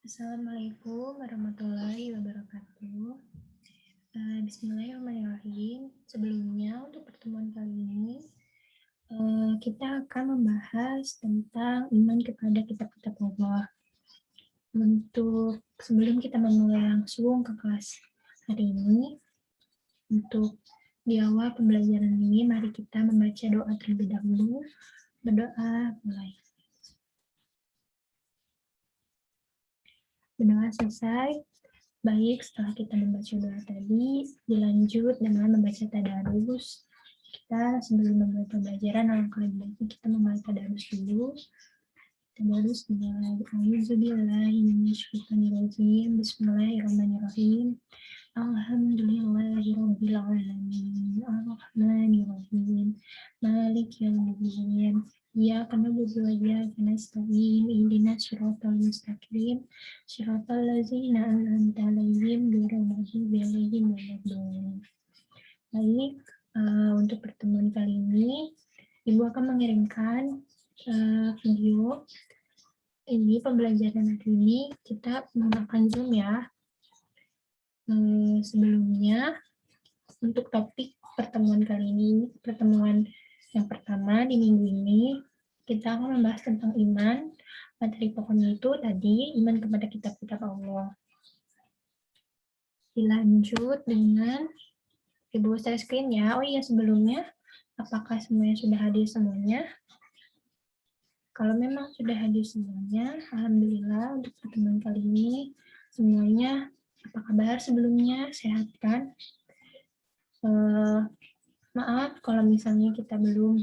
Assalamualaikum warahmatullahi wabarakatuh. Bismillahirrahmanirrahim. Sebelumnya untuk pertemuan kali ini kita akan membahas tentang iman kepada kitab-kitab Allah. Untuk sebelum kita memulai langsung ke kelas hari ini, untuk di awal pembelajaran ini mari kita membaca doa terlebih dahulu. Berdoa mulai. Berdoa selesai. Baik, setelah kita membaca doa tadi, dilanjut dengan membaca tadarus. Kita sebelum memulai pembelajaran, alangkah lebih baiknya kita memulai tadarus dulu. Tadarus dimulai. A'udzubillahiminasyaitonirrajim. Bismillahirrahmanirrahim. Alhamdulillahirabbil alamin. Arrahmanirrahim. Maliki yaumiddin. Iyyaka na'budu wa iyyaka nasta'in. Ihdinas siratal mustaqim. Siratal ladzina an'amta 'alaihim ghairil maghdubi 'alaihim waladdallin. Baik, untuk pertemuan kali ini Ibu akan mengirimkan video ini pembelajaran hari ini kita menggunakan Zoom ya. Sebelumnya untuk topik pertemuan kali ini, pertemuan yang pertama di minggu ini, kita akan membahas tentang iman. Materi pokoknya itu tadi, iman kepada kitab-kitab Allah. Dilanjut dengan, Ibu share screen ya. Oh iya, sebelumnya, apakah semuanya sudah hadir semuanya? Kalau memang sudah hadir semuanya, alhamdulillah untuk pertemuan kali ini, semuanya apa kabar sebelumnya? Sehat kan? Maaf kalau misalnya kita belum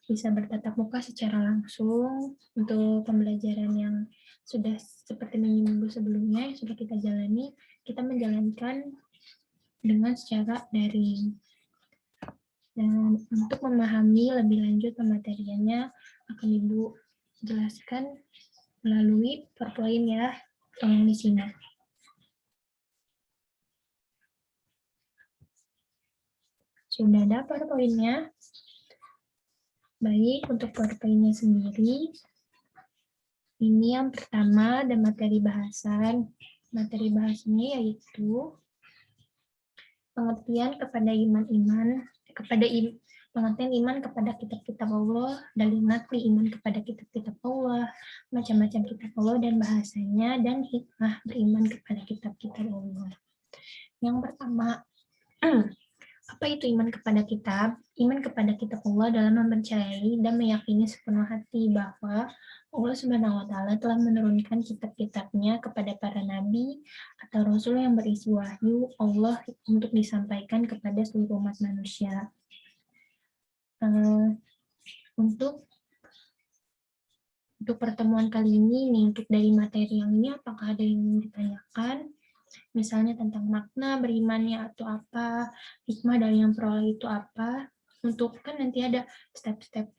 bisa bertatap muka secara langsung untuk pembelajaran yang sudah seperti minggu sebelumnya yang sudah kita jalani, kita menjalankan dengan secara daring. Dan untuk memahami lebih lanjut pemateriannya akan Ibu jelaskan melalui PowerPoint ya, tolong disimak. Sudah ada PowerPoint-nya? Baik, untuk PowerPoint-nya sendiri, ini yang pertama ada materi bahasan. Materi bahasannya yaitu pengertian kepada pengertian iman kepada kitab-kitab Allah, dalil nakli iman kepada kitab-kitab Allah, macam-macam kitab Allah dan bahasanya, dan hikmah beriman kepada kitab-kitab Allah. Yang pertama, apa itu iman kepada kitab? Iman kepada kitab Allah dalam mempercayai dan meyakini sepenuh hati bahwa Allah Subhanahu wa Ta'ala telah menurunkan kitab-kitabnya kepada para nabi atau rasul yang berisi wahyu Allah untuk disampaikan kepada seluruh umat manusia. Untuk pertemuan kali ini nih, untuk dari materi yang ini apakah ada yang ingin ditanyakan? Misalnya tentang makna berimannya atau apa, hikmah dari yang peroleh itu apa. Untuk kan nanti ada step-step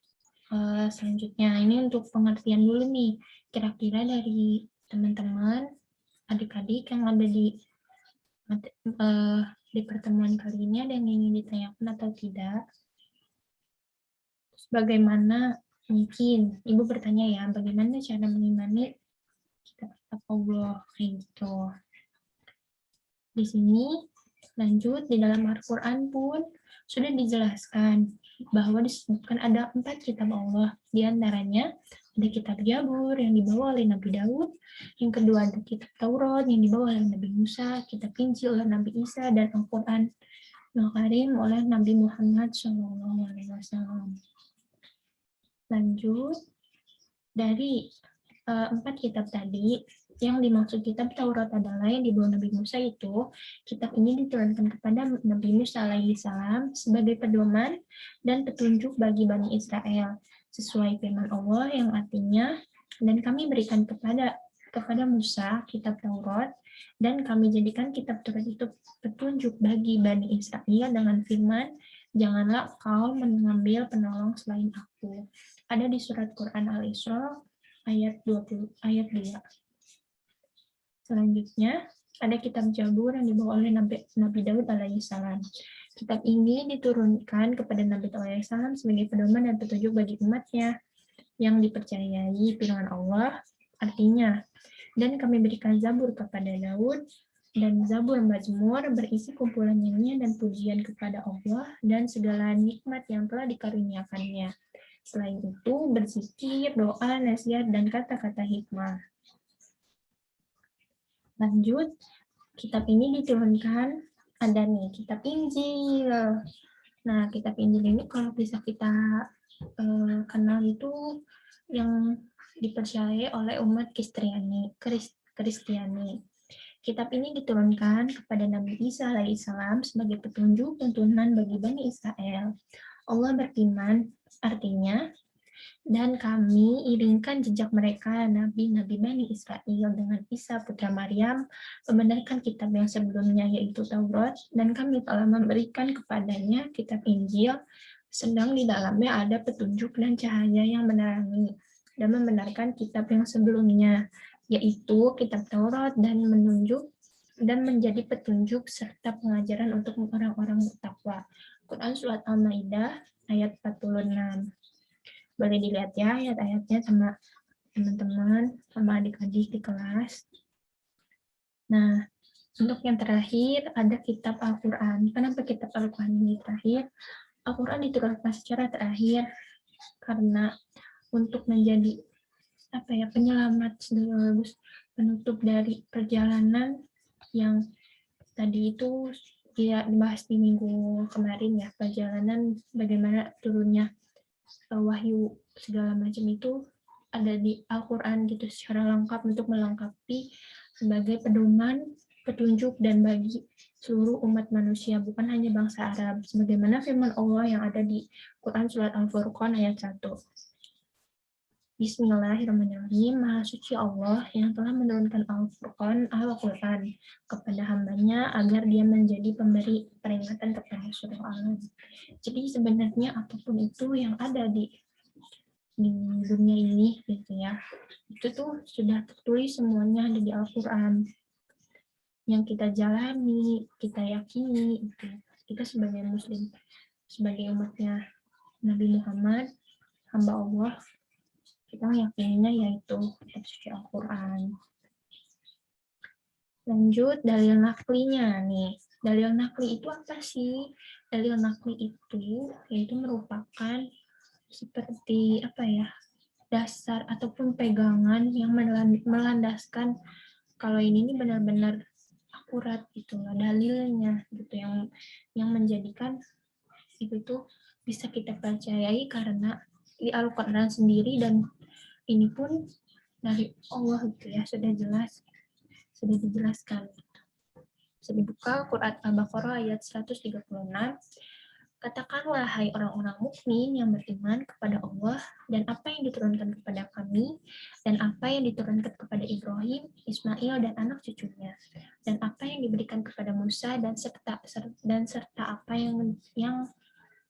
selanjutnya. Ini untuk pengertian dulu nih, kira-kira dari teman-teman, adik-adik yang ada di pertemuan kali ini ada yang ingin ditanyakan atau tidak? Terus bagaimana, mungkin Ibu bertanya ya, bagaimana cara mengimani kitab-kitab Allah gitu. Di sini lanjut di dalam Al-Quran pun sudah dijelaskan bahwa disebutkan ada 4 kitab Allah. Di antaranya ada kitab Jabur yang dibawa oleh Nabi Daud, yang kedua ada kitab Taurat yang dibawa oleh Nabi Musa, kitab Injil oleh Nabi Isa, dan Al-Quran Al-Karim oleh Nabi Muhammad SAW. Lanjut, dari 4 kitab tadi, yang dimaksud kitab Taurat adalah yang dibawa Nabi Musa itu, kitab ini diturunkan kepada Nabi Musa alaihissalam sebagai pedoman dan petunjuk bagi Bani Israel, sesuai firman Allah yang artinya, dan kami berikan kepada Musa kitab Taurat, dan kami jadikan kitab Taurat itu petunjuk bagi Bani Israel dengan firman, janganlah kau mengambil penolong selain aku. Ada di surat Quran Al-Isra ayat 2. Selanjutnya, ada kitab Jabur yang dibawa oleh Nabi Daud alaihissalam. Kitab ini diturunkan kepada Nabi Daud alaihissalam sebagai pedoman dan petunjuk bagi umatnya yang dipercayai firman Allah. Artinya, Dan kami berikan Zabur kepada Daud, dan Zabur Mazmur berisi kumpulan nyanyian dan pujian kepada Allah dan segala nikmat yang telah dikaruniakannya. Selain itu, berzikir, doa, nasihat, dan kata-kata hikmah. Lanjut, kitab ini diturunkan, ada nih, kitab Injil. Nah, kitab Injil ini kalau bisa kita kenal itu yang dipercayai oleh umat Kristiani. Kitab ini diturunkan kepada Nabi Isa alaihissalam sebagai petunjuk tuntunan bagi Bani Israel. Allah berfirman, artinya, dan kami iringkan jejak mereka, nabi-nabi Bani Israel dengan Isa putra Maryam, membenarkan kitab yang sebelumnya yaitu Taurat, dan kami telah memberikan kepadanya kitab Injil, sedang di dalamnya ada petunjuk dan cahaya yang menerangi dan membenarkan kitab yang sebelumnya, yaitu kitab Taurat, dan menunjuk dan menjadi petunjuk serta pengajaran untuk orang-orang bertakwa. Quran Surat Al-Maidah ayat 46. Boleh dilihat ya ayat-ayatnya sama teman-teman, sama adik-adik di kelas. Nah, untuk yang terakhir ada kitab Al-Quran. Kenapa kitab Al-Quran ini terakhir? Al-Quran diturunkan secara terakhir karena untuk menjadi penyelamat sekaligus penutup dari perjalanan yang tadi itu dia dibahas di minggu kemarin ya, perjalanan bagaimana turunnya wahyu segala macam itu ada di Al-Quran gitu secara lengkap untuk melengkapi sebagai pedoman, petunjuk, dan bagi seluruh umat manusia, bukan hanya bangsa Arab, sebagaimana firman Allah yang ada di Quran Surat Al-Furqan ayat 1. Bismillahirrahmanirrahim. Maha suci Allah yang telah menurunkan Al-Furqan, Al-Quran kepada hambanya agar dia menjadi pemberi peringatan kepada seluruh alam. Jadi sebenarnya apapun itu yang ada di dunia ini gitu ya, itu tuh sudah tertulis semuanya ada di Al-Quran yang kita jalani, kita yakini itu. Kita sebagai muslim, sebagai umatnya Nabi Muhammad, hamba Allah, kita yakininya yaitu kitab suci Al-Quran. Lanjut, dalil naklinya nih. Dalil nakli itu apa sih? Dalil nakli itu yaitu merupakan seperti dasar ataupun pegangan yang melandaskan kalau ini benar-benar akurat gitu loh dalilnya gitu, yang menjadikan itu tuh bisa kita percayai karena di Al-Quran sendiri, dan ini pun dari Allah gitu ya, sudah dijelaskan. Bisa dibuka Quran Al-Baqarah ayat 136. Katakanlah, hai orang-orang mukmin yang beriman kepada Allah dan apa yang diturunkan kepada kami, dan apa yang diturunkan kepada Ibrahim, Ismail, dan anak cucunya, dan apa yang diberikan kepada Musa, dan serta apa yang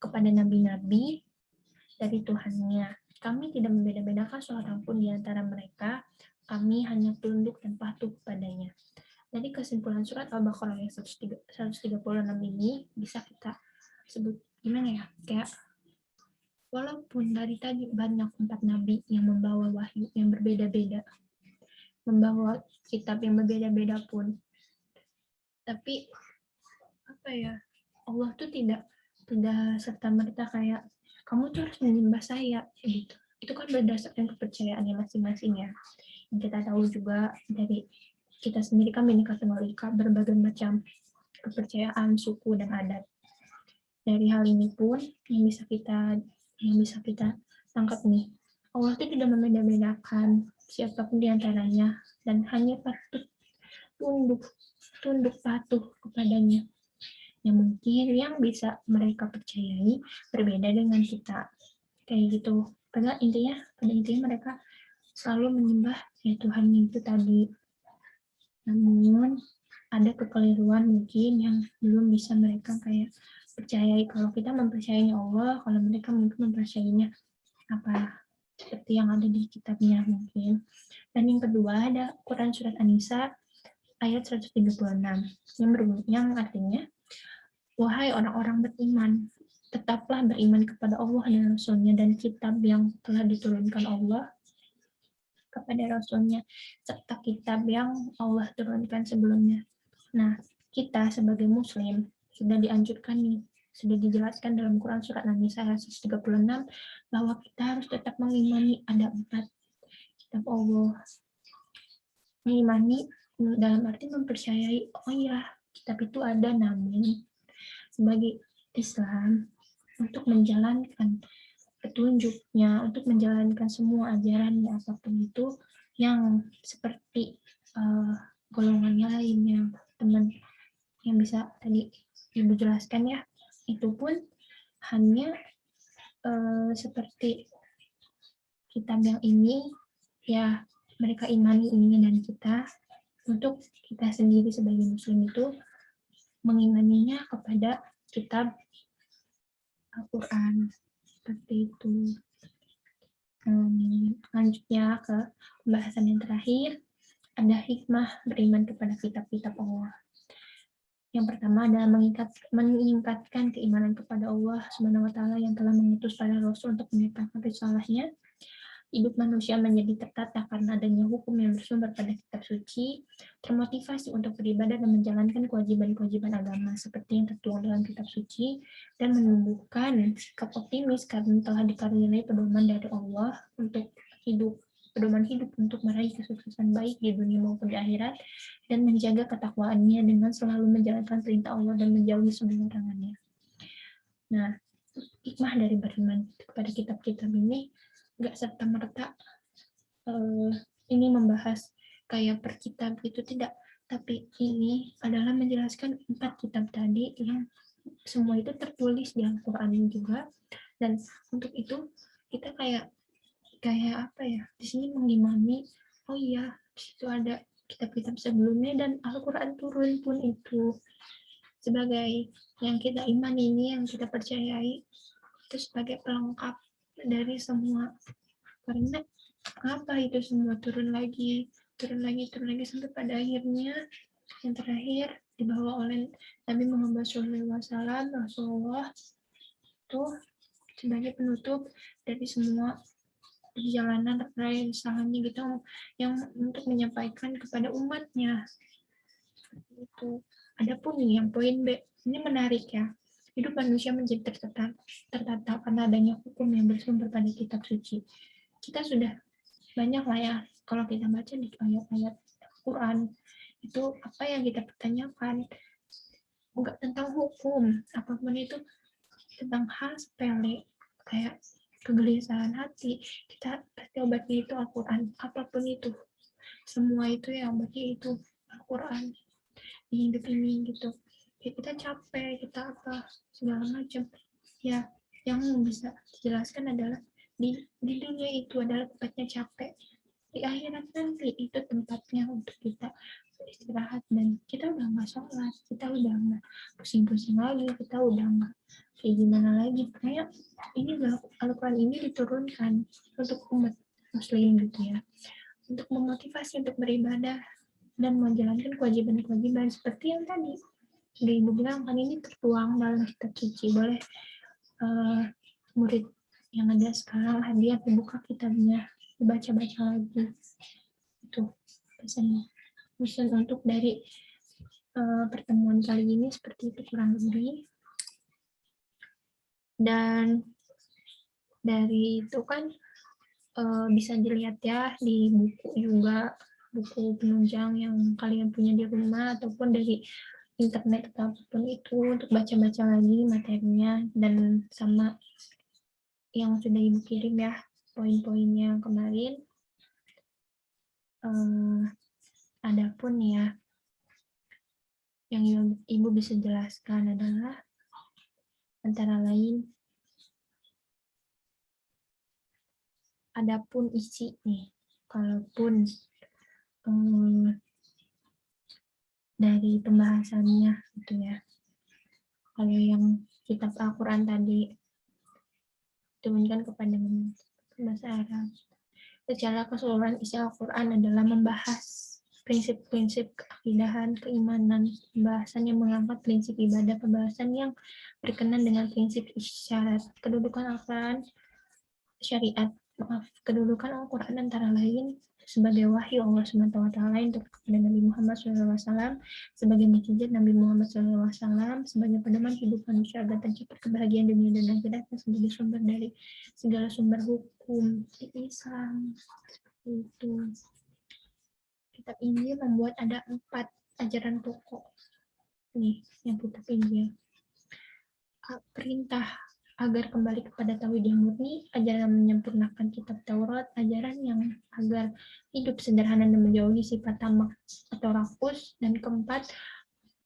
kepada nabi-nabi dari Tuhannya. Kami tidak membeda-bedakan seorang pun di antara mereka, kami hanya tunduk dan patuh kepadanya. Jadi kesimpulan surat Al-Baqarah yang 136 ini bisa kita sebut gimana ya, kayak walaupun dari tadi banyak 4 nabi yang membawa wahyu yang berbeda-beda, membawa kitab yang berbeda-beda pun, tapi Allah tuh tidak serta-merta kayak kamu tuh harus menyembah saya gitu. Itu kan berdasarkan kepercayaannya masing-masing ya. Yang kita tahu juga dari kita sendiri kan Bhinneka Tunggal Ika, berbagai macam kepercayaan, suku, dan adat. Dari hal ini pun yang bisa kita tangkap nih, Allah itu tidak membeda-bedakan siapapun di antaranya dan hanya patut tunduk patuh kepadanya. Yang mungkin yang bisa mereka percayai berbeda dengan kita, kayak gitu. Pada intinya mereka selalu menyembah ya Tuhan itu tadi. Namun ada kekeliruan mungkin yang belum bisa mereka kayak percayai. Kalau kita mempercayai Allah, kalau mereka mungkin mempercayainya seperti yang ada di kitabnya mungkin. Dan yang kedua ada Quran Surat An-Nisa ayat 136 yang artinya, wahai orang-orang beriman, tetaplah beriman kepada Allah dan Rasul-Nya dan kitab yang telah diturunkan Allah kepada Rasulnya, serta kitab yang Allah turunkan sebelumnya. Nah, kita sebagai Muslim sudah dianjurkan nih, sudah dijelaskan dalam Quran surat An-Nisa ayat 136 bahwa kita harus tetap mengimani ada 4 kitab Allah. Mengimani dalam arti mempercayai, oh iya, kitab itu ada, namun sebagai Islam untuk menjalankan petunjuknya, untuk menjalankan semua ajarannya apapun itu yang seperti golongannya lainnya, teman yang bisa tadi Ibu jelaskan ya, itu pun hanya seperti kitab yang ini ya, mereka imani ini, dan kita untuk kita sendiri sebagai Muslim itu mengimaninya kepada kitab Al-Quran seperti itu. Lanjutnya ke pembahasan yang terakhir, ada hikmah beriman kepada kitab-kitab Allah. Yang pertama adalah meningkatkan keimanan kepada Allah Subhanahu wa Ta'ala yang telah mengutus para rasul untuk menyatakan risalahnya. Hidup manusia menjadi tertata karena adanya hukum yang bersumber pada kitab suci, termotivasi untuk beribadah dan menjalankan kewajiban-kewajiban agama seperti yang tertuang dalam kitab suci, dan menumbuhkan sikap optimis karena telah dikaruniai pedoman dari Allah untuk hidup, pedoman hidup untuk meraih kesuksesan baik di dunia maupun di akhirat, dan menjaga ketakwaannya dengan selalu menjalankan perintah Allah dan menjauhi semua larangannya. Nah, hikmah dari beriman kepada kitab-kitab ini nggak serta-merta ini membahas kayak per kitab gitu, tidak, tapi ini adalah menjelaskan 4 kitab tadi yang semua itu tertulis di Al-Quran juga, dan untuk itu kita kayak apa ya, di sini mengimani, oh iya, di situ ada kitab-kitab sebelumnya dan Al-Quran turun pun itu sebagai yang kita imani ini, yang kita percayai, itu sebagai pelengkap dari semua. Karena apa itu semua turun lagi sampai pada akhirnya yang terakhir dibawa oleh Nabi Muhammad SAW, Rasulullah itu sebagai penutup dari semua perjalanan raya usahanya gitu, yang untuk menyampaikan kepada umatnya. Itu. Adapun nih yang poin B, ini menarik ya. Hidup manusia menjadi tertata karena adanya hukum yang bersumber pada kitab suci. Kita sudah banyak lah ya, kalau kita baca di ayat-ayat Quran, itu apa yang kita pertanyakan, enggak tentang hukum, apapun itu tentang hal sepele, kayak kegelisahan hati, kita pasti obatnya itu Al-Quran, apapun itu, semua itu ya obatnya itu Al-Quran di hidup ini gitu. Ya, kita capek, kita apa, segala macam, ya yang bisa dijelaskan adalah di dunia itu adalah tempatnya capek, di akhirat nanti itu tempatnya untuk kita istirahat, dan kita udah nggak sholat, kita udah nggak pusing-pusing lagi, kita udah nggak kayak gimana lagi. Kayak ini Al-Quran ini diturunkan untuk umat muslim gitu ya, untuk memotivasi untuk beribadah dan menjalankan kewajiban-kewajiban seperti yang tadi Ibu bilang kan, ini tertuang dalam kitab suci. Boleh murid yang ada sekarang hadiah dibuka kitabnya, dibaca-baca lagi. Itu pesannya. Pesan untuk dari pertemuan kali ini seperti itu kurang lebih. Dan dari itu kan bisa dilihat ya di buku juga, buku penunjang yang kalian punya di rumah ataupun dari internet atau apapun itu, untuk baca-baca lagi materinya, dan sama yang sudah Ibu kirim ya, poin-poinnya kemarin. Adapun ya, yang Ibu bisa jelaskan adalah antara lain, adapun isi nih, kalaupun dari pembahasannya gitu ya, kalau yang kitab Al-Quran tadi turunkan kepada bahasa Arab, secara keseluruhan isi Al-Quran adalah membahas prinsip-prinsip keakidahan, keimanan, pembahasan yang mengangkat prinsip ibadah, pembahasan yang berkenan dengan prinsip isyarat, kedudukan Al-Quran, syariat, kedudukan Al-Quran antara lain sebagai wahyu Allah SWT untuk kepada Nabi Muhammad SAW, sebagai mukjizat Nabi Muhammad SAW, sebagai pedoman hidup manusia agar tercapai kebahagiaan dunia dan akhirat, sebagai sumber dari segala sumber hukum di Islam. Seperti itu. Kitab Injil membuat ada 4 ajaran pokok. Nih, yang kitab Injil. Perintah agar kembali kepada tauhid yang murni, ajaran menyempurnakan kitab Taurat, ajaran yang agar hidup sederhana dan menjauhi sifat tamak atau rakus, dan keempat,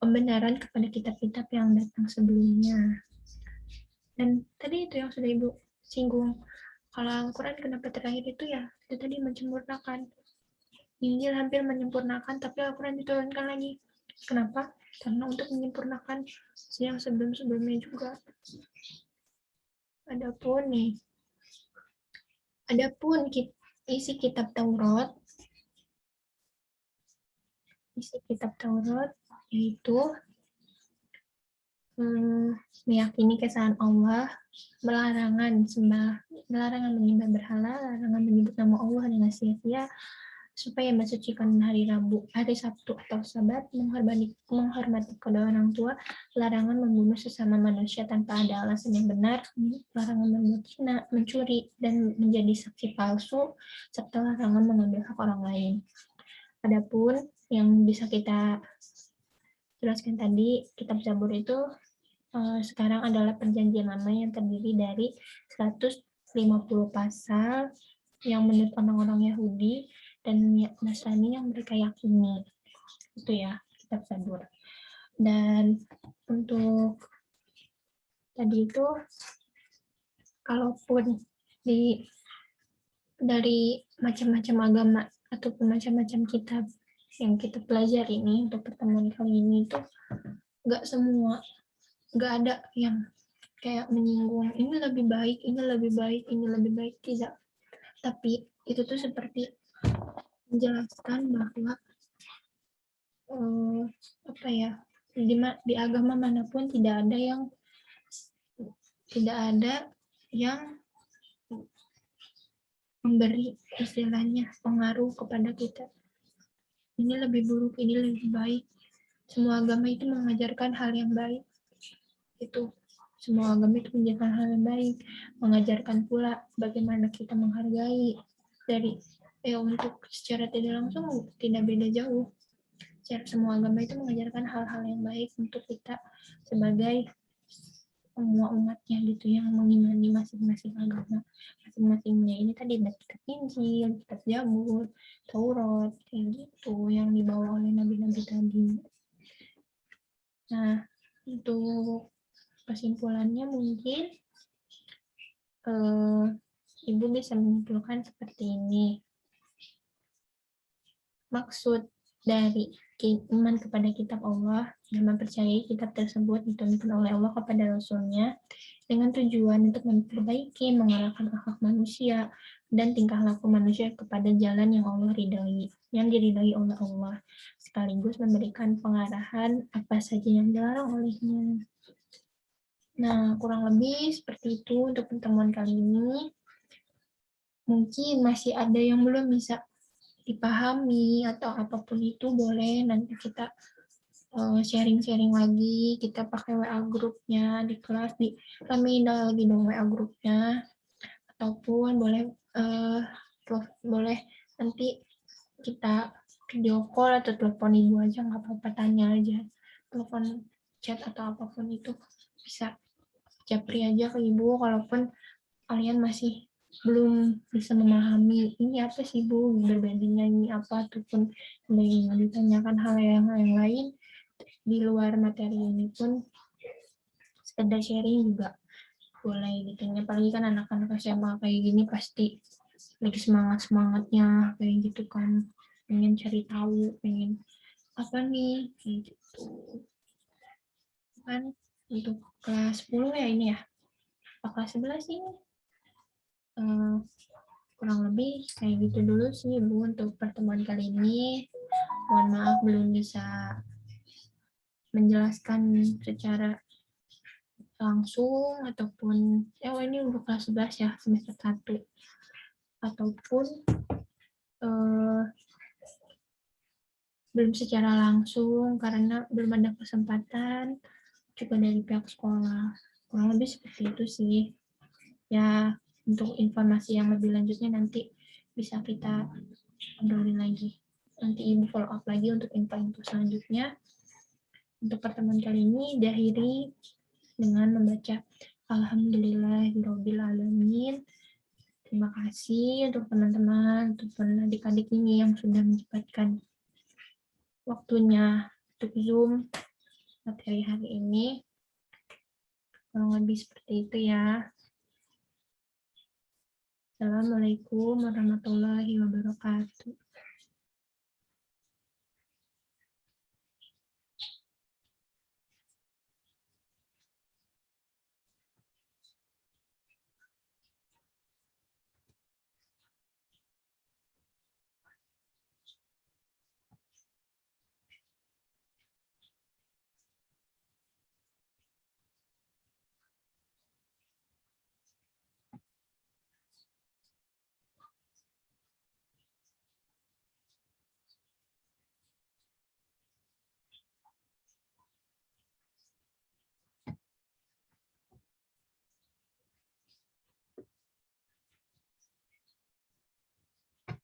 pembenaran kepada kitab-kitab yang datang sebelumnya. Dan tadi itu yang sudah Ibu singgung, kalau Al-Quran kenapa terakhir itu ya, itu tadi menyempurnakan. Injil hampir menyempurnakan, tapi Al-Quran diturunkan lagi. Kenapa? Karena untuk menyempurnakan yang sebelum-sebelumnya juga. Adapun isi kitab Taurat, yaitu meyakini keesaan Allah, larangan menyembah berhala, larangan menyebut nama Allah dengan sia-sia, supaya mensucikan hari Rabu, hari Sabtu atau Sabat, menghormati kedua orang tua, larangan membunuh sesama manusia tanpa ada alasan yang benar, larangan membuat zina, mencuri, dan menjadi saksi palsu, serta larangan mengambil hak orang lain. Adapun yang bisa kita jelaskan tadi, kitab Zabur itu sekarang adalah perjanjian lama yang terdiri dari 150 pasal yang menurut orang-orang Yahudi dan Nasrani yang mereka yakini. Itu ya, kitab Zabur. Dan untuk tadi itu, kalaupun dari macam-macam agama ataupun macam-macam kitab yang kita pelajari ini untuk pertemuan kali ini itu nggak ada yang kayak menyinggung ini lebih baik, tidak. Tapi itu tuh seperti menjelaskan bahwa di agama manapun tidak ada yang memberi istilahnya pengaruh kepada kita. Ini lebih buruk, ini lebih baik. Semua agama itu mengajarkan hal yang baik. Semua agama itu mengajarkan hal yang baik, mengajarkan pula bagaimana kita menghargai untuk secara tidak langsung tidak beda jauh. Semua agama itu mengajarkan hal-hal yang baik untuk kita sebagai semua umatnya gitu yang mengimani masing-masing agama masing-masingnya. Ini tadi ada kitab Injil, kitab Zabur, Taurat, kayak gitu yang dibawa oleh nabi-nabi tadi. Nah, untuk kesimpulannya mungkin Ibu bisa menyimpulkan seperti ini. Maksud dari iman kepada kitab Allah dan mempercayai kitab tersebut diturunkan oleh Allah kepada Rasulnya dengan tujuan untuk memperbaiki, mengarahkan akhlak manusia dan tingkah laku manusia kepada jalan yang Allah ridhai, yang diridhai oleh Allah, sekaligus memberikan pengarahan apa saja yang dilarang olehnya. Nah, kurang lebih seperti itu untuk pertemuan kali ini. Mungkin masih ada yang belum bisa dipahami atau apapun itu, boleh nanti kita sharing-sharing lagi, kita pakai WA grupnya di kelas, kami lagi dong WA grupnya, ataupun boleh nanti kita video call atau telepon Ibu aja, nggak apa-apa, tanya aja, telepon chat atau apapun itu bisa japri aja ke Ibu, kalaupun kalian masih belum bisa memahami ini apa sih Bu, berbedanya ini apa, ataupun ingin ditanyakan hal yang lain di luar materi ini pun sekedar sharing juga boleh gitu. Apalagi kan anak-anak SMA kayak gini pasti lagi semangatnya kayak gitu kan, pengen cari tahu, pengen apa nih kayak gitu kan. Untuk kelas 10 ya ini ya, kelas 11 ini kurang lebih kayak gitu dulu sih Bu untuk pertemuan kali ini. Mohon maaf belum bisa menjelaskan secara langsung ataupun ini untuk kelas 11 ya, semester 1, ataupun belum secara langsung karena belum ada kesempatan juga dari pihak sekolah. Kurang lebih seperti itu sih. Ya, untuk informasi yang lebih lanjutnya nanti bisa kita obrolin lagi. Nanti Ibu follow up lagi untuk info-info selanjutnya. Untuk pertemuan kali ini diakhiri dengan membaca Alhamdulillahirrabbilalamin. Terima kasih untuk teman-teman, untuk adik-adik ini yang sudah menyempatkan waktunya untuk Zoom materi hari ini. Kurang lebih seperti itu ya. Assalamualaikum warahmatullahi wabarakatuh.